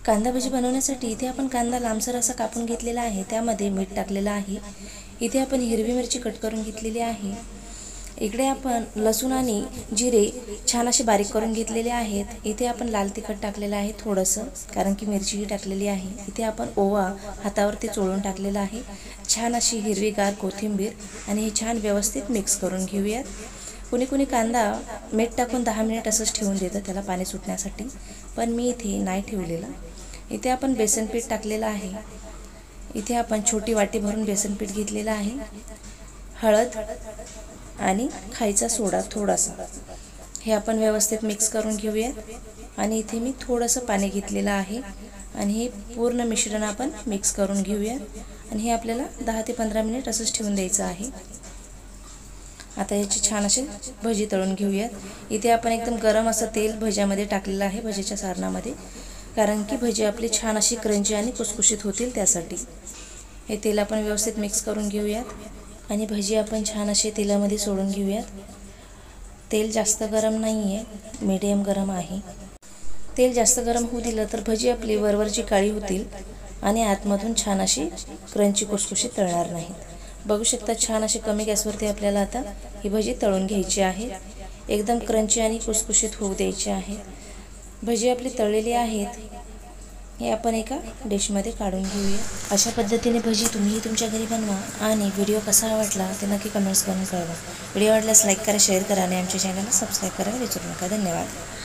कांदा भजी बनवण्यासाठी इथे आपण कांदा लांबसर असा कापून घेतलेला आहे, त्यामध्ये मीठ टाकलेलं आहे। इथे आपण हिरवी मिरची कट करून घेतलेली आहे। इकडे आपण लसूण आणि जिरे छान असे बारीक करून घेतलेले आहेत। इथे आपण लाल तिखट टाकलेलं आहे थोडंसं, कारण की मिरचीही टाकलेली आहे। इथे आपण ओवा हातावरती चोळून टाकलेला आहे। छान अशी हिरवीगार कोथिंबीर आणि हे छान व्यवस्थित मिक्स करून घेऊयात। कुणी कुणी कांदा मीठ टाकून 10 मिनिट असंच ठेवून देतं त्याला पाणी सुटण्यासाठी, पण मी इथे नाही ठेवलेलं। इथे आपण बेसन पीठ टाकलेलं आहे। इथे आपण छोटी वाटी भरून बेसन पीठ घेतलेलं आहे। हळद आणि खायचा सोडा थोडासा, हे आपण व्यवस्थित मिक्स करून घेऊयात। आणि इथे मी थोडंसं पाणी घेतलेलं आहे आणि हे पूर्ण मिश्रण आपण मिक्स करून घेऊयात आणि हे आपल्याला 10 ते 15 मिनिट असंच ठेवून द्यायचं आहे। आता याची छान अशी भजी तळून घेऊयात। इथे आपण एकदम गरम असं तेल भज्यामध्ये टाकलेलं आहे, भजीच्या सारणामध्ये, कारण की भजी आपली छान अशी क्रंची आणि कुसकुशीत होतील त्यासाठी। हे तेल आपण व्यवस्थित मिक्स करून घेऊयात आणि भजी आपण छान असे तेलामध्ये सोडून घेऊयात। तेल जास्त गरम नाही आहे, मीडियम गरम आहे। तेल जास्त गरम होऊ दिलं तर भजी आपली वरवरची काळी होतील आणि आतमधून छान अशी क्रंची कुसकुशीत तळणार नाहीत। बघू शकता छान अशी कमी गॅसवरती आपल्याला आता ही भजी तळून घ्यायची आहे। एकदम क्रंची आणि कुसकुशीत होऊ द्यायची आहे। भजी आपली तळलेली आहेत, हे आपण एका डिशमध्ये काढून घेऊया। अशा पद्धतीने भजी तुम्ही तुमच्या घरी बनवा आणि व्हिडिओ कसा वाटला ते नक्की कमेंट्स करून कळवा। व्हिडिओ आवडल्यास लाईक करा, शेअर करा आणि आमच्या चॅनलला सबस्क्राईब करायला विसरू नका। धन्यवाद।